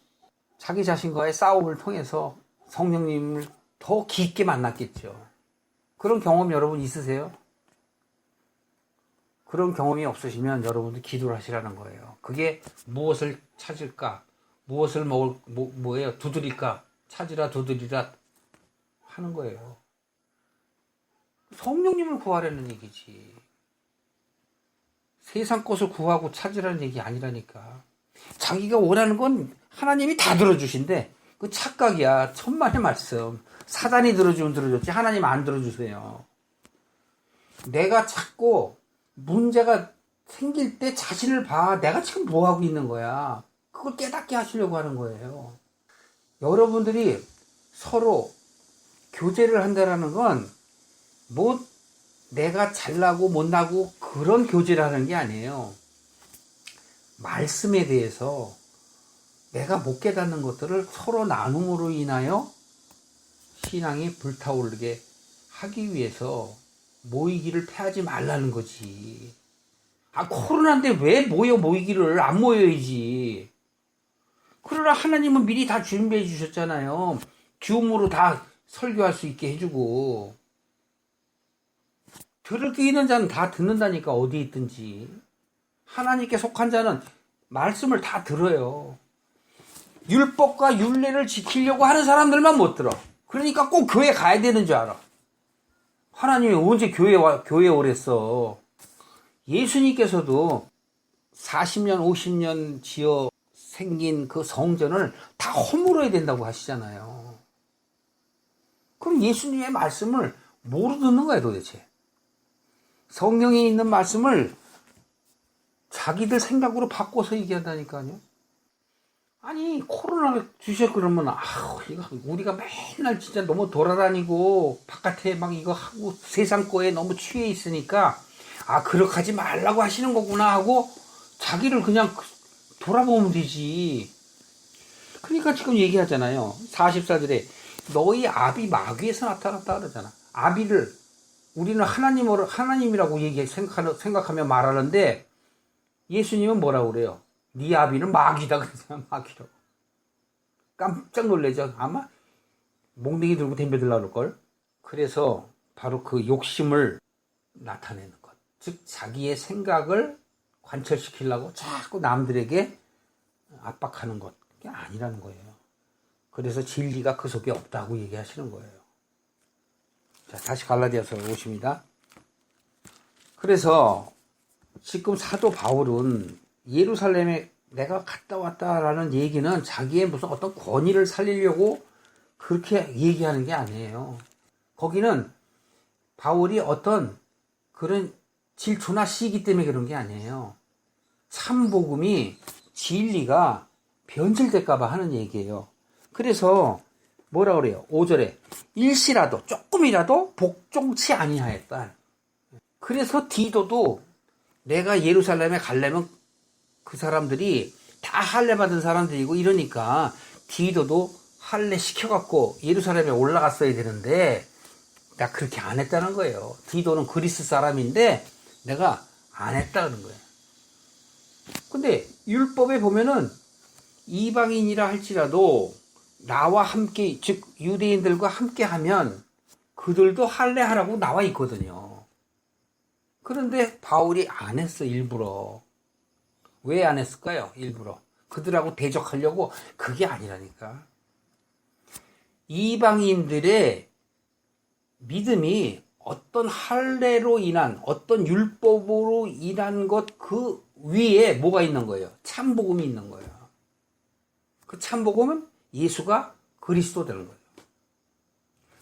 자기 자신과의 싸움을 통해서 성령님을 더 깊게 만났겠죠. 그런 경험 여러분 있으세요? 그런 경험이 없으시면 여러분들 기도를 하시라는 거예요. 그게 무엇을 찾을까? 무엇을 뭐예요? 두드릴까? 찾으라 두드리라 하는 거예요. 성령님을 구하라는 얘기지. 세상 것을 구하고 찾으라는 얘기 아니라니까. 자기가 원하는 건 하나님이 다 들어주신대. 그 착각이야. 천만의 말씀. 사단이 들어주면 들어줬지 하나님 안 들어주세요. 내가 찾고 문제가 생길 때 자신을 봐. 내가 지금 뭐 하고 있는 거야. 그걸 깨닫게 하시려고 하는 거예요. 여러분들이 서로 교제를 한다는 건 뭐 내가 잘나고 못나고 그런 교제를 하는 게 아니에요. 말씀에 대해서 내가 못 깨닫는 것들을 서로 나눔으로 인하여 신앙이 불타오르게 하기 위해서 모이기를 패하지 말라는 거지. 코로나인데 왜 모이기를 안 모여야지. 그러나 하나님은 미리 다 준비해 주셨잖아요. 줌으로 다 설교할 수 있게 해주고. 들을 귀 있는 자는 다 듣는다니까, 어디 있든지. 하나님께 속한 자는 말씀을 다 들어요. 율법과 율례를 지키려고 하는 사람들만 못 들어. 그러니까 꼭 교회 가야 되는 줄 알아. 하나님이 언제 교회 오랬어. 예수님께서도 40년, 50년 지어 생긴 그 성전을 다 허물어야 된다고 하시잖아요. 그럼 예수님의 말씀을 뭐로 듣는 거야 도대체? 성경에 있는 말씀을 자기들 생각으로 바꿔서 얘기한다니까요. 아니 코로나를 주셔 그러면 이거 우리가 맨날 진짜 너무 돌아다니고 바깥에 막 이거 하고 세상 거에 너무 취해 있으니까 그렇게 하지 말라고 하시는 거구나 하고 자기를 그냥 돌아보면 되지. 그러니까 지금 얘기하잖아요. 44절에 너희 아비 마귀에서 나타났다 그러잖아. 아비를 우리는 하나님이라고 생각하며 말하는데 예수님은 뭐라고 그래요? 네 아비는 마귀다 그러잖아. 마귀라고. 깜짝 놀래죠. 아마 몽둥이 들고 덤벼들라 그럴걸. 그래서 바로 그 욕심을 나타내는 것. 즉 자기의 생각을 관철시키려고 자꾸 남들에게 압박하는 것. 그게 아니라는 거예요. 그래서 진리가 그 속에 없다고 얘기하시는 거예요. 자, 다시 갈라디아서 오십니다. 그래서 지금 사도 바울은 예루살렘에 내가 갔다 왔다라는 얘기는 자기의 무슨 어떤 권위를 살리려고 그렇게 얘기하는 게 아니에요. 거기는 바울이 어떤 그런 질투나 시기 때문에 그런 게 아니에요. 참복음이 진리가 변질될까봐 하는 얘기예요. 그래서 뭐라 그래요? 5절에 일시라도 조금이라도 복종치 아니하였다. 그래서 디도도 내가 예루살렘에 가려면 그 사람들이 다 할례 받은 사람들이고 이러니까 디도도 할례 시켜갖고 예루살렘에 올라갔어야 되는데 나 그렇게 안 했다는 거예요. 디도는 그리스 사람인데 내가 안 했다는 거예요. 근데 율법에 보면은 이방인이라 할지라도 나와 함께 즉 유대인들과 함께 하면 그들도 할례하라고 나와 있거든요. 그런데 바울이 안 했어. 일부러. 왜 안 했을까요? 일부러 그들하고 대적하려고. 그게 아니라니까. 이방인들의 믿음이 어떤 할례로 인한 어떤 율법으로 인한 것 그 위에 뭐가 있는 거예요? 참복음이 있는 거예요. 그 참복음은 예수가 그리스도 되는 거예요.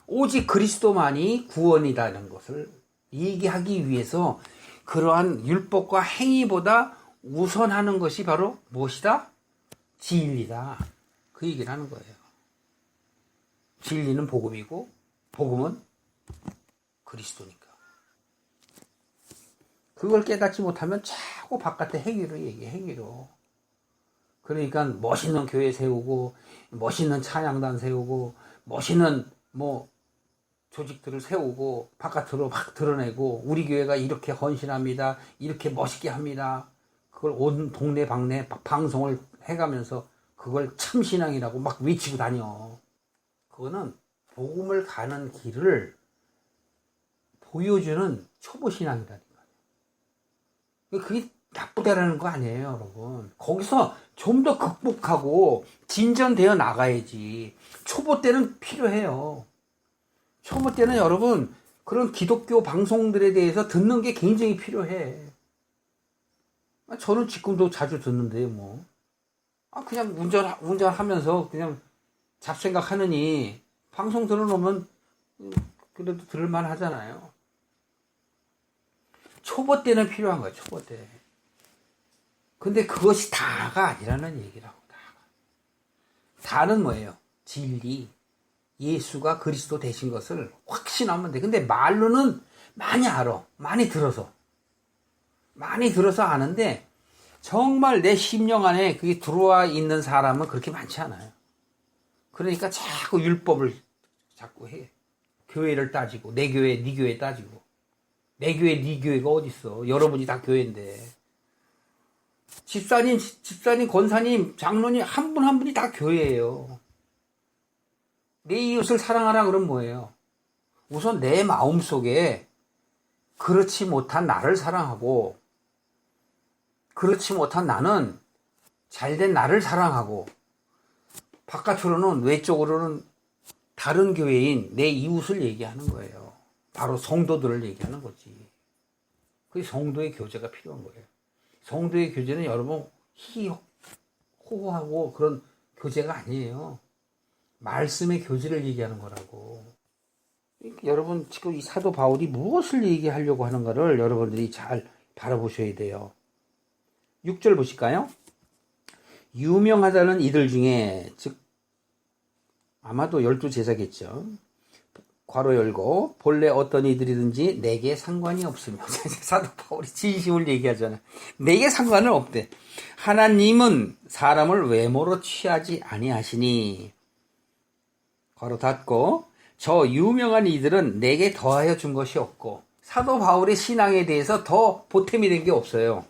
오직 그리스도만이 구원이라는 것을 얘기하기 위해서 그러한 율법과 행위보다 우선하는 것이 바로 무엇이다? 진리다. 그 얘기를 하는 거예요. 진리는 복음이고 복음은 그리스도니까. 그걸 깨닫지 못하면 자꾸 바깥에 행위로 얘기해. 행위로. 그러니까 멋있는 교회 세우고 멋있는 찬양단 세우고 멋있는 조직들을 세우고 바깥으로 막 드러내고 우리 교회가 이렇게 헌신합니다. 이렇게 멋있게 합니다. 그걸 온 동네 방네 방송을 해가면서 그걸 참신앙이라고 막 외치고 다녀. 그거는 복음을 가는 길을 보여주는 초보신앙이라니까요. 그게 나쁘다라는 거 아니에요, 여러분. 거기서 좀 더 극복하고 진전되어 나가야지. 초보 때는 필요해요. 초보 때는 여러분 그런 기독교 방송들에 대해서 듣는 게 굉장히 필요해. 저는 지금도 자주 듣는데 그냥 운전하면서 그냥 잡생각 하느니 방송 들어놓으면 그래도 들을만 하잖아요. 초보 때는 필요한 거예요. 초보 때. 근데 그것이 다가 아니라는 얘기라고. 다는 뭐예요? 진리. 예수가 그리스도 되신 것을 확신하면 돼. 근데 말로는 많이 알아. 많이 들어서 아는데 정말 내 심령 안에 그게 들어와 있는 사람은 그렇게 많지 않아요. 그러니까 자꾸 율법을 자꾸 해. 교회를 따지고 내 교회 네 교회 따지고 내 교회 네 교회가 어딨어. 여러분이 다 교회인데. 집사님, 권사님, 장로님 한 분 한 분이 다 교회예요. 내 이웃을 사랑하라 그러면 뭐예요? 우선 내 마음속에 그렇지 못한 나를 사랑하고 그렇지 못한 나는 잘된 나를 사랑하고 바깥으로는 외적으로는 다른 교회인 내 이웃을 얘기하는 거예요. 바로 성도들을 얘기하는 거지. 그게 성도의 교제가 필요한 거예요. 성도의 교제는 여러분 호호하고 그런 교제가 아니에요. 말씀의 교제를 얘기하는 거라고. 그러니까 여러분 지금 이 사도 바울이 무엇을 얘기하려고 하는가를 여러분들이 잘 바라보셔야 돼요. 6절 보실까요? 유명하다는 이들 중에, 즉 아마도 12제자겠죠. 괄호 열고 본래 어떤 이들이든지 내게 상관이 없으며 사도 바울이 진심을 얘기하잖아요. 내게 상관은 없대. 하나님은 사람을 외모로 취하지 아니하시니 괄호 닫고 저 유명한 이들은 내게 더하여 준 것이 없고. 사도 바울의 신앙에 대해서 더 보탬이 된 게 없어요.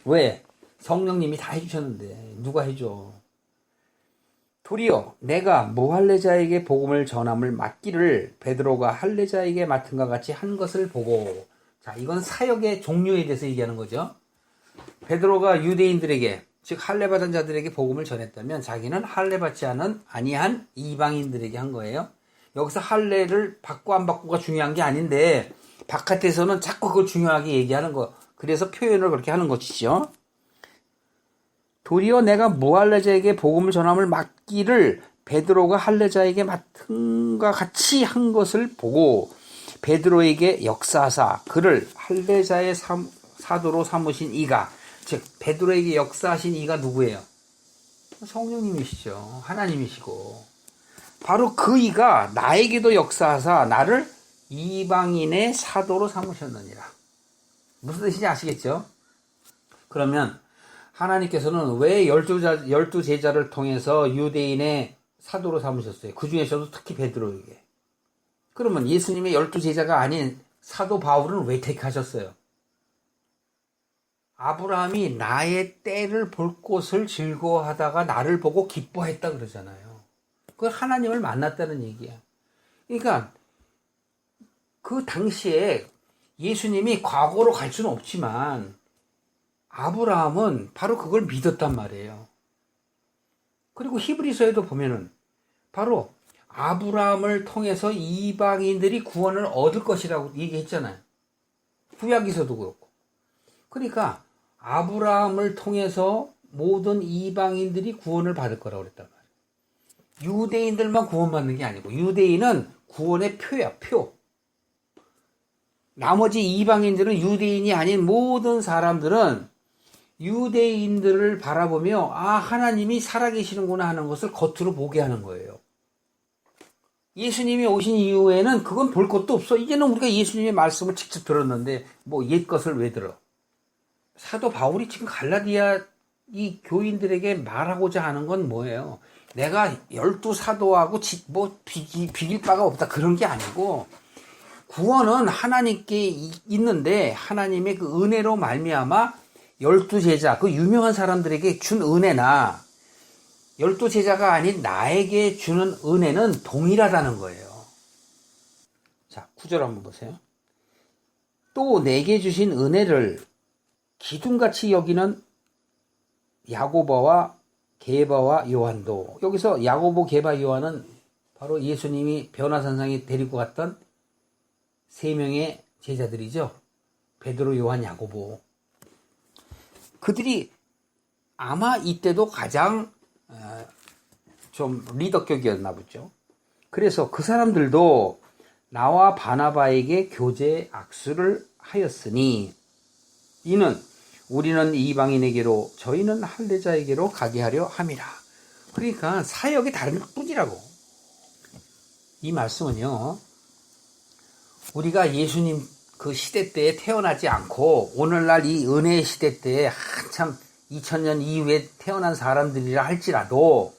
왜? 성령님이 다 해주셨는데 누가 해줘? 도리어 내가 무할례자에게 복음을 전함을 맡기를 베드로가 할례자에게 맡은 것 같이 한 것을 보고. 자, 이건 사역의 종류에 대해서 얘기하는 거죠. 베드로가 유대인들에게, 즉 할례 받은 자들에게 복음을 전했다면 자기는 할례 받지 아니한 이방인들에게 한 거예요. 여기서 할례를 받고 안 받고가 중요한 게 아닌데 바깥에서는 자꾸 그걸 중요하게 얘기하는 거. 그래서 표현을 그렇게 하는 것이죠. 도리어 내가 무할례자에게 복음을 전함을 맡기를 베드로가 할례자에게 맡은 것 같이 한 것을 보고 베드로에게 역사하사 그를 할례자의 사도로 삼으신 이가, 즉 베드로에게 역사하신 이가 누구예요? 성령님이시죠. 하나님이시고 바로 그 이가 나에게도 역사하사 나를 이방인의 사도로 삼으셨느니라. 무슨 뜻인지 아시겠죠? 그러면 하나님께서는 왜 12제자를 통해서 유대인의 사도로 삼으셨어요? 그 중에서도 특히 베드로에게. 그러면 예수님의 12제자가 아닌 사도 바울은 왜 택하셨어요? 아브라함이 나의 때를 볼 것을 즐거워하다가 나를 보고 기뻐했다 그러잖아요. 그건 하나님을 만났다는 얘기야. 그러니까 그 당시에 예수님이 과거로 갈 수는 없지만 아브라함은 바로 그걸 믿었단 말이에요. 그리고 히브리서에도 보면은 바로 아브라함을 통해서 이방인들이 구원을 얻을 것이라고 얘기했잖아요. 구약에서도 그렇고. 그러니까 아브라함을 통해서 모든 이방인들이 구원을 받을 거라고 그랬단 말이에요. 유대인들만 구원받는 게 아니고 유대인은 구원의 표야, 표. 나머지 이방인들은 유대인이 아닌 모든 사람들은 유대인들을 바라보며 하나님이 살아계시는구나 하는 것을 겉으로 보게 하는 거예요. 예수님이 오신 이후에는 그건 볼 것도 없어. 이제는 우리가 예수님의 말씀을 직접 들었는데 뭐 옛 것을 왜 들어? 사도 바울이 지금 갈라디아 이 교인들에게 말하고자 하는 건 뭐예요? 내가 12사도하고 뭐 비길 바가 없다 그런 게 아니고 구원은 하나님께 있는데 하나님의 그 은혜로 말미암아 12제자, 그 유명한 사람들에게 준 은혜나 12제자가 아닌 나에게 주는 은혜는 동일하다는 거예요. 자, 9절 한번 보세요. 또 내게 주신 은혜를 기둥같이 여기는 야고보와 게바와 요한도. 여기서 야고보, 게바, 요한은 바로 예수님이 변화산상에 데리고 갔던 3명의 제자들이죠. 베드로, 요한, 야고보. 그들이 아마 이때도 가장 좀 리더격이었나 보죠. 그래서 그 사람들도 나와 바나바에게 교제 악수를 하였으니 이는 우리는 이방인에게로 저희는 할례자에게로 가게 하려 함이라. 그러니까 사역이 다른 뿐이라고. 이 말씀은요, 우리가 예수님 그 시대 때에 태어나지 않고 오늘날 이 은혜의 시대 때에 한참 2000년 이후에 태어난 사람들이라 할지라도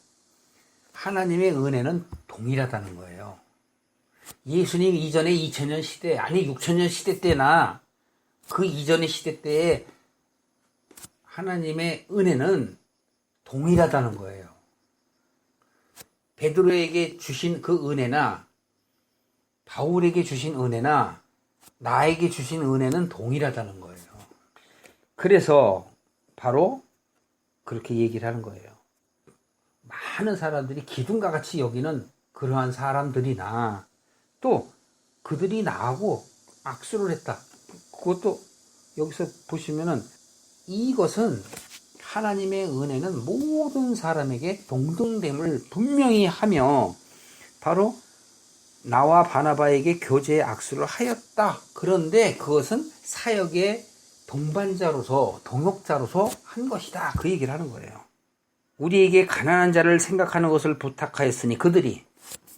하나님의 은혜는 동일하다는 거예요. 예수님 이전의 2000년 시대, 아니 6000년 시대 때나 그 이전의 시대 때에 하나님의 은혜는 동일하다는 거예요. 베드로에게 주신 그 은혜나 바울에게 주신 은혜나 나에게 주신 은혜는 동일하다는 거예요. 그래서 바로 그렇게 얘기를 하는 거예요. 많은 사람들이 기둥과 같이 여기는 그러한 사람들이나 또 그들이 나하고 악수를 했다. 그것도 여기서 보시면은 이것은 하나님의 은혜는 모든 사람에게 동등됨을 분명히 하며 바로 나와 바나바에게 교제의 악수를 하였다. 그런데 그것은 사역의 동반자로서 동역자로서 한 것이다. 그 얘기를 하는 거예요. 우리에게 가난한 자를 생각하는 것을 부탁하였으니 그들이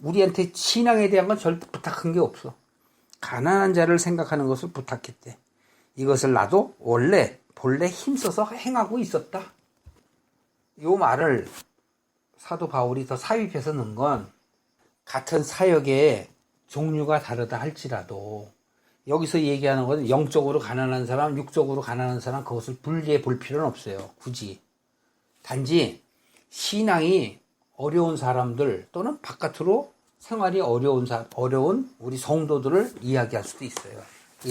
우리한테 신앙에 대한 건 절대 부탁한 게 없어. 가난한 자를 생각하는 것을 부탁했대. 이것을 나도 본래 힘써서 행하고 있었다. 이 말을 사도 바울이 더 삽입해서 넣은 건 같은 사역의 종류가 다르다 할지라도 여기서 얘기하는 것은 영적으로 가난한 사람, 육적으로 가난한 사람 그것을 분리해 볼 필요는 없어요. 굳이. 단지 신앙이 어려운 사람들 또는 바깥으로 생활이 어려운 우리 성도들을 이야기할 수도 있어요.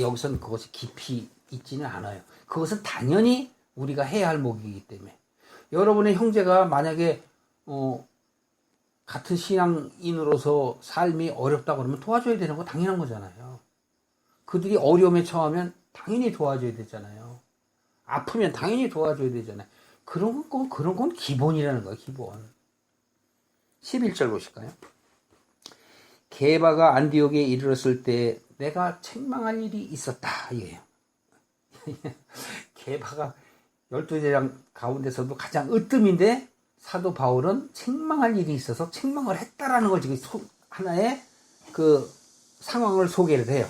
여기서는 그것이 깊이 있지는 않아요. 그것은 당연히 우리가 해야 할 목이기 때문에. 여러분의 형제가 만약에 같은 신앙인으로서 삶이 어렵다고 그러면 도와줘야 되는 거 당연한 거잖아요. 그들이 어려움에 처하면 당연히 도와줘야 되잖아요. 아프면 당연히 도와줘야 되잖아요. 그런 건 기본이라는 거예요. 기본. 11절 보실까요? 게바가 안디옥에 이르렀을 때 내가 책망할 일이 있었다. 이거예요. 게바가 12제장 가운데서도 가장 으뜸인데 사도 바울은 책망할 일이 있어서 책망을 했다라는 걸 지금 하나의 그 상황을 소개를 해요.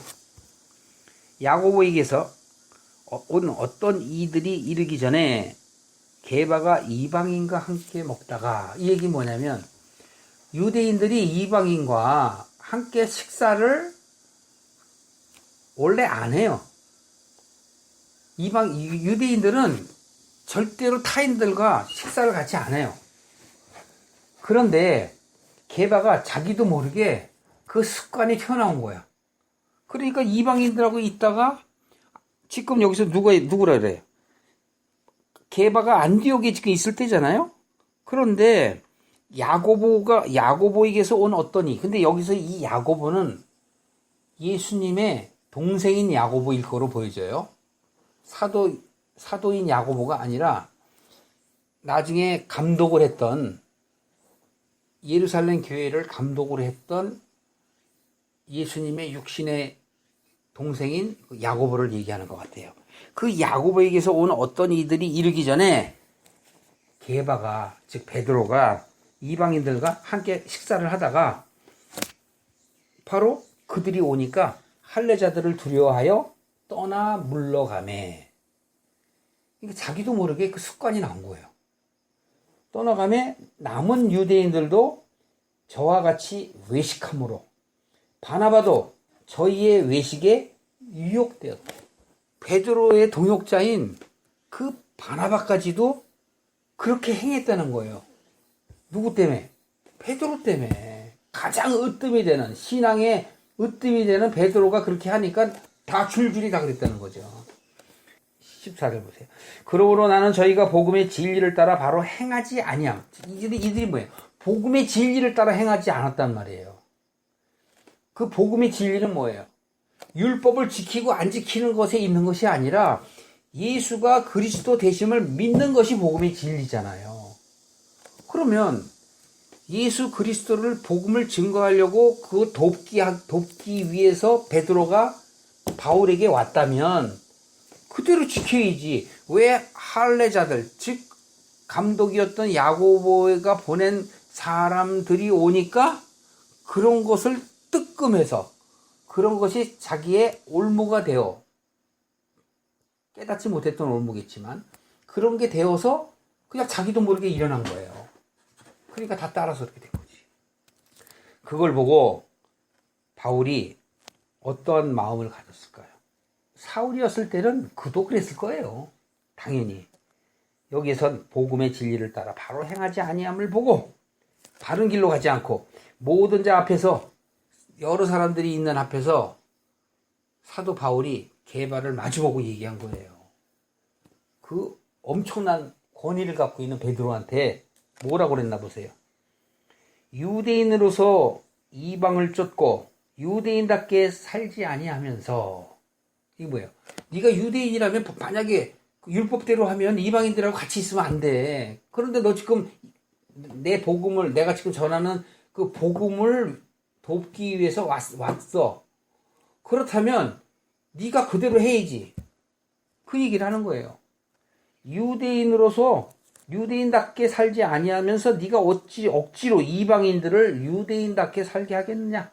야고보에게서 온 어떤 이들이 이르기 전에 게바가 이방인과 함께 먹다가 이 얘기 뭐냐면 유대인들이 이방인과 함께 식사를 원래 안 해요. 유대인들은 절대로 타인들과 식사를 같이 안 해요. 그런데 게바가 자기도 모르게 그 습관이 튀어나온 거야. 그러니까 이방인들하고 있다가 지금 여기서 누구라 그래요? 게바가 안디옥에 지금 있을 때잖아요. 그런데 야고보에게서 온 어떠니? 근데 여기서 이 야고보는 예수님의 동생인 야고보일 거로 보여져요. 사도인 야고보가 아니라 나중에 감독을 했던 예루살렘 교회를 감독을 했던 예수님의 육신의 동생인 야고보를 얘기하는 것 같아요. 그 야고보에게서 온 어떤 이들이 이르기 전에 게바가 즉 베드로가 이방인들과 함께 식사를 하다가 바로 그들이 오니까 할례자들을 두려워하여 떠나 물러가매. 그러니까 자기도 모르게 그 습관이 나온 거예요. 떠나가매 남은 유대인들도 저와 같이 외식함으로 바나바도 저희의 외식에 유혹되었다. 베드로의 동역자인 그 바나바까지도 그렇게 행했다는 거예요. 누구 때문에? 베드로 때문에. 가장 으뜸이 되는 신앙의 으뜸이 되는 베드로가 그렇게 하니까 다 줄줄이 다 그랬다는 거죠. 14절 보세요. 그러므로 나는 저희가 복음의 진리를 따라 바로 행하지 아니함. 이들이 뭐예요? 복음의 진리를 따라 행하지 않았단 말이에요. 그 복음의 진리는 뭐예요? 율법을 지키고 안 지키는 것에 있는 것이 아니라 예수가 그리스도 되심을 믿는 것이 복음의 진리잖아요. 그러면 예수 그리스도를 복음을 증거하려고 그 돕기 위해서 베드로가 바울에게 왔다면 그대로 지켜야지. 왜 할례자들 즉 감독이었던 야고보가 보낸 사람들이 오니까 그런 것을 뜨끔해서 그런 것이 자기의 올무가 되어 깨닫지 못했던 올무겠지만 그런 게 되어서 그냥 자기도 모르게 일어난 거예요. 그러니까 다 따라서 그렇게 된 거지. 그걸 보고 바울이 어떠한 마음을 가졌을까요? 사울이었을 때는 그도 그랬을 거예요. 당연히. 여기에선 복음의 진리를 따라 바로 행하지 아니함을 보고 바른 길로 가지 않고 모든 자 앞에서 여러 사람들이 있는 앞에서 사도 바울이 게바를 마주보고 얘기한 거예요. 그 엄청난 권위를 갖고 있는 베드로한테 뭐라고 그랬나 보세요. 유대인으로서 이방을 쫓고 유대인답게 살지 아니하면서, 이게 뭐예요? 네가 유대인이라면 만약에 율법대로 하면 이방인들하고 같이 있으면 안 돼. 그런데 너 지금 내 복음을, 내가 지금 전하는 그 복음을 돕기 위해서 왔어. 그렇다면 네가 그대로 해야지. 그 얘기를 하는 거예요. 유대인으로서 유대인답게 살지 아니하면서 네가 어찌 억지로 이방인들을 유대인답게 살게 하겠느냐?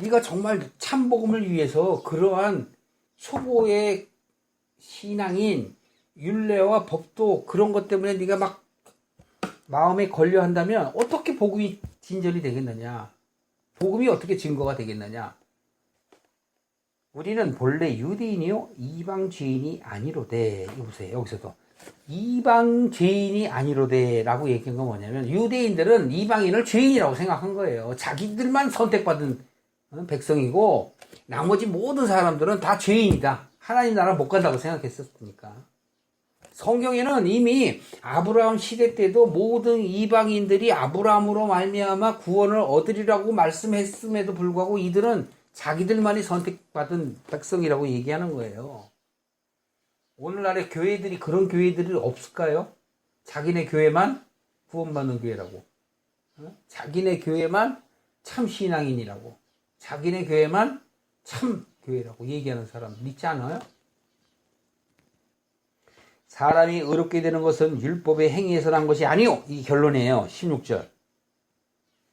네가 정말 참 복음을 위해서 그러한 초보의 신앙인 율례와 법도 그런 것 때문에 네가 막 마음에 걸려 한다면 어떻게 복음이 진전이 되겠느냐? 복음이 어떻게 증거가 되겠느냐? 우리는 본래 유대인이요 이방 죄인이 아니로되. 이거 보세요. 여기서도 이방 죄인이 아니로되라고 얘기한 건 뭐냐면, 유대인들은 이방인을 죄인이라고 생각한 거예요. 자기들만 선택받은 백성이고 나머지 모든 사람들은 다 죄인이다. 하나님 나라 못 간다고 생각했었으니까. 성경에는 이미 아브라함 시대 때도 모든 이방인들이 아브라함으로 말미암아 구원을 얻으리라고 말씀했음에도 불구하고 이들은 자기들만이 선택받은 백성이라고 얘기하는 거예요. 오늘날의 교회들이 그런 교회들이 없을까요? 자기네 교회만 구원받는 교회라고, 자기네 교회만 참 신앙인이라고, 자기네 교회만 참 교회라고 얘기하는 사람 믿지 않아요? 사람이 의롭게 되는 것은 율법의 행위에서 난 것이 아니요, 이 결론이에요. 16절.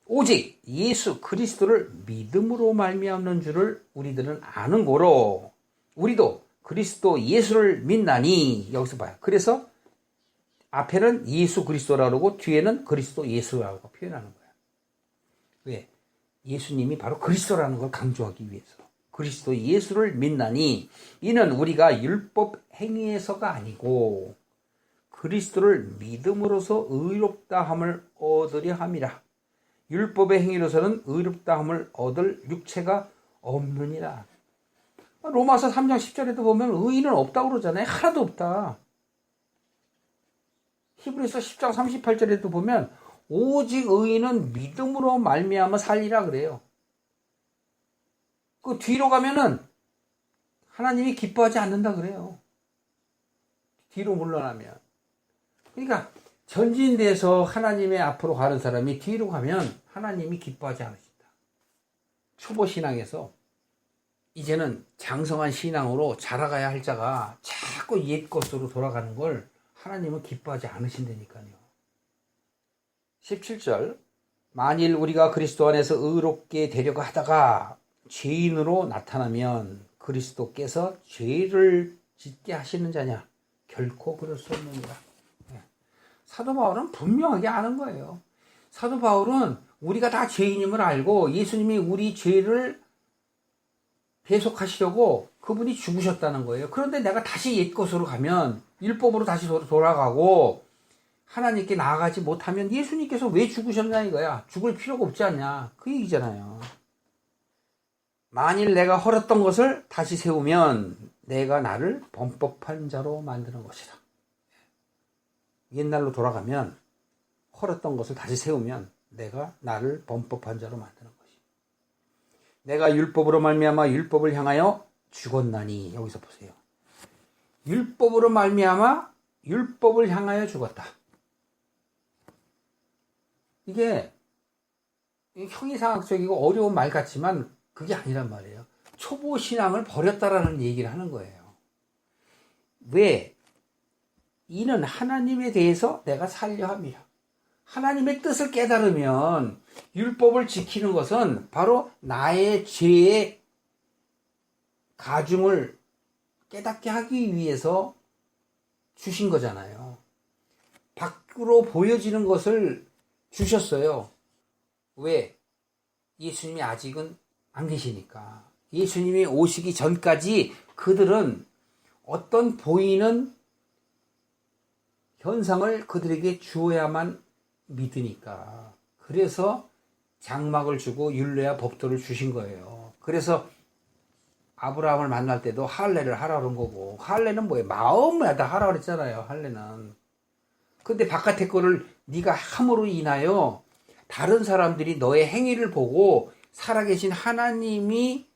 오직 예수 그리스도를 믿음으로 말미암는 줄을 우리들은 아는 고로 우리도 그리스도 예수를 믿나니. 여기서 봐요. 그래서 앞에는 예수 그리스도라고 그러고 뒤에는 그리스도 예수라고 표현하는 거야. 왜? 예수님이 바로 그리스도라는 걸 강조하기 위해서. 그리스도 예수를 믿나니 이는 우리가 율법 행위에서가 아니고 그리스도를 믿음으로써 의롭다함을 얻으려 함이라. 율법의 행위로서는 의롭다함을 얻을 육체가 없느니라. 로마서 3장 10절에도 보면 의인은 없다고 그러잖아요. 하나도 없다. 히브리서 10장 38절에도 보면 오직 의인은 믿음으로 말미암아 살리라 그래요. 그 뒤로 가면은 하나님이 기뻐하지 않는다 그래요. 뒤로 물러나면. 그러니까 전진돼서 하나님의 앞으로 가는 사람이 뒤로 가면 하나님이 기뻐하지 않으신다. 초보 신앙에서 이제는 장성한 신앙으로 자라가야 할 자가 자꾸 옛 것으로 돌아가는 걸 하나님은 기뻐하지 않으신다니까요. 17절. 만일 우리가 그리스도 안에서 의롭게 되려고 하다가 죄인으로 나타나면 그리스도께서 죄를 짓게 하시는 자냐? 결코 그럴 수 없느니라. 사도 바울은 분명하게 아는 거예요. 사도 바울은 우리가 다 죄인임을 알고 예수님이 우리 죄를 배속하시려고 그분이 죽으셨다는 거예요. 그런데 내가 다시 옛 것으로 가면, 율법으로 다시 돌아가고 하나님께 나아가지 못하면 예수님께서 왜 죽으셨냐 이거야. 죽을 필요가 없지 않냐. 그 얘기잖아요. 만일 내가 헐었던 것을 다시 세우면 내가 나를 범법한 자로 만드는 것이다. 옛날로 돌아가면 헐었던 것을 다시 세우면 내가 나를 범법한 자로 만드는 것이다. 내가 율법으로 말미암아 율법을 향하여 죽었나니. 여기서 보세요. 율법으로 말미암아 율법을 향하여 죽었다. 이게 형이상학적이고 어려운 말 같지만 그게 아니란 말이에요. 초보 신앙을 버렸다라는 얘기를 하는 거예요. 왜? 이는 하나님에 대해서 내가 살려 함이라. 하나님의 뜻을 깨달으면 율법을 지키는 것은 바로 나의 죄의 가중을 깨닫게 하기 위해서 주신 거잖아요. 밖으로 보여지는 것을 주셨어요. 왜? 예수님이 아직은 안 계시니까. 예수님이 오시기 전까지 그들은 어떤 보이는 현상을 그들에게 주어야만 믿으니까. 그래서 장막을 주고 율례와 법도를 주신 거예요. 그래서 아브라함을 만날 때도 할례를 하라 그런 거고, 할례는 뭐예요? 마음마다 하라 그랬잖아요. 할례는. 근데 바깥의 거를 네가 함으로 인하여 다른 사람들이 너의 행위를 보고 살아계신 하나님이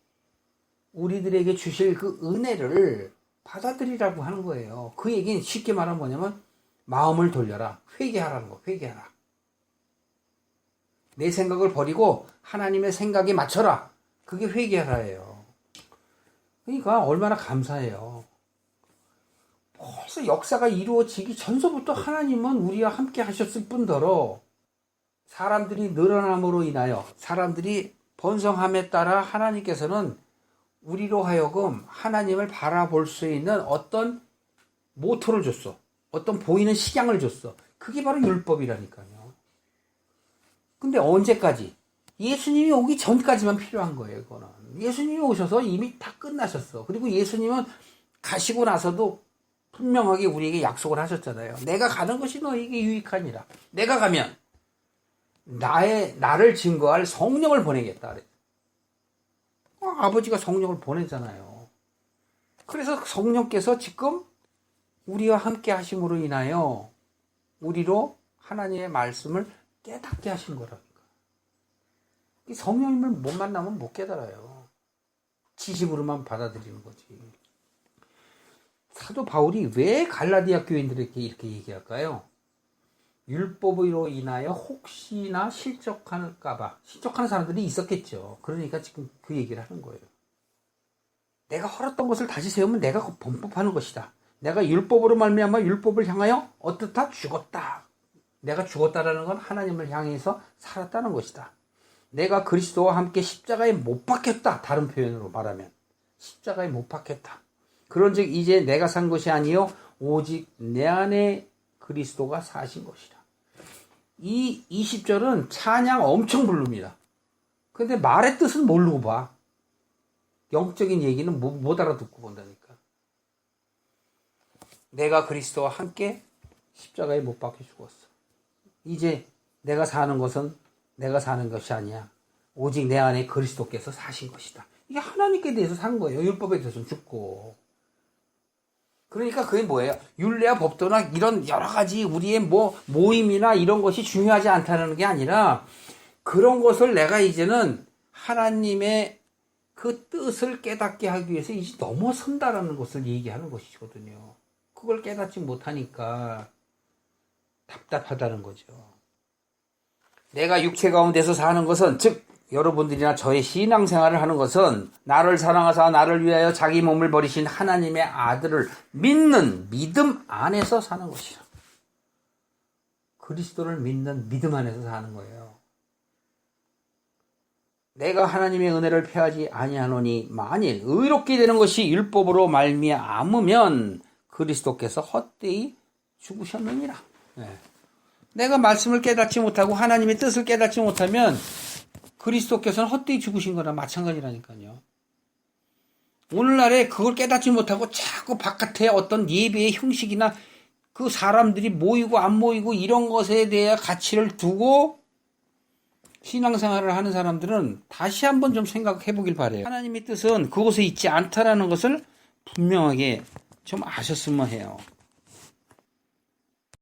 우리들에게 주실 그 은혜를 받아들이라고 하는 거예요. 그 얘기는 쉽게 말하면 뭐냐면 마음을 돌려라. 회개하라는 거. 회개하라. 내 생각을 버리고 하나님의 생각에 맞춰라. 그게 회개하라예요. 그러니까 얼마나 감사해요. 벌써 역사가 이루어지기 전서부터 하나님은 우리와 함께 하셨을 뿐더러 사람들이 늘어남으로 인하여 사람들이 번성함에 따라 하나님께서는 우리로 하여금 하나님을 바라볼 수 있는 어떤 모토를 줬어. 어떤 보이는 식양을 줬어. 그게 바로 율법이라니까요. 근데 언제까지? 예수님이 오기 전까지만 필요한 거예요. 그거는. 예수님이 오셔서 이미 다 끝나셨어. 그리고 예수님은 가시고 나서도 분명하게 우리에게 약속을 하셨잖아요. 내가 가는 것이 너에게 유익하니라. 내가 가면 나를 증거할 성령을 보내겠다. 그래. 아버지가 성령을 보내잖아요. 그래서 성령께서 지금 우리와 함께 하심으로 인하여 우리로 하나님의 말씀을 깨닫게 하신 거라니까. 성령님을 못 만나면 못 깨달아요. 지식으로만 받아들이는 거지. 사도 바울이 왜 갈라디아 교인들에게 이렇게 얘기할까요? 율법으로 인하여 혹시나 실족할까봐. 실족하는 사람들이 있었겠죠. 그러니까 지금 그 얘기를 하는 거예요. 내가 헐었던 것을 다시 세우면 내가 범법하는 것이다. 내가 율법으로 말미암아 율법을 향하여 어떻다? 죽었다. 내가 죽었다라는 건 하나님을 향해서 살았다는 것이다. 내가 그리스도와 함께 십자가에 못 박혔다. 다른 표현으로 말하면 십자가에 못 박혔다. 그런즉 이제 내가 산 것이 아니요 오직 내 안에 그리스도가 사신 것이다. 이 20절은 찬양 엄청 부릅니다. 근데 말의 뜻은 모르고 봐. 영적인 얘기는 못 알아듣고 본다니까. 내가 그리스도와 함께 십자가에 못 박혀 죽었어. 이제 내가 사는 것은 내가 사는 것이 아니야. 오직 내 안에 그리스도께서 사신 것이다. 이게 하나님께 대해서 산 거예요. 율법에 대해서는 죽고. 그러니까 그게 뭐예요? 율례와 법도나 이런 여러 가지 우리의 모임이나 이런 것이 중요하지 않다는 게 아니라 그런 것을 내가 이제는 하나님의 그 뜻을 깨닫게 하기 위해서 이제 넘어선다라는 것을 얘기하는 것이거든요. 그걸 깨닫지 못하니까 답답하다는 거죠. 내가 육체 가운데서 사는 것은 즉 여러분들이나 저의 신앙생활을 하는 것은 나를 사랑하사 나를 위하여 자기 몸을 버리신 하나님의 아들을 믿는 믿음 안에서 사는 것이라. 그리스도를 믿는 믿음 안에서 사는 거예요. 내가 하나님의 은혜를 패하지 아니하노니 만일 의롭게 되는 것이 율법으로 말미암으면 그리스도께서 헛되이 죽으셨느니라. 네. 내가 말씀을 깨닫지 못하고 하나님의 뜻을 깨닫지 못하면 그리스도께서는 헛되이 죽으신 거나 마찬가지라니까요. 오늘날에 그걸 깨닫지 못하고 자꾸 바깥에 어떤 예배의 형식이나 그 사람들이 모이고 안 모이고 이런 것에 대해 가치를 두고 신앙생활을 하는 사람들은 다시 한번 좀 생각해 보길 바라요. 하나님의 뜻은 그곳에 있지 않다라는 것을 분명하게 좀 아셨으면 해요.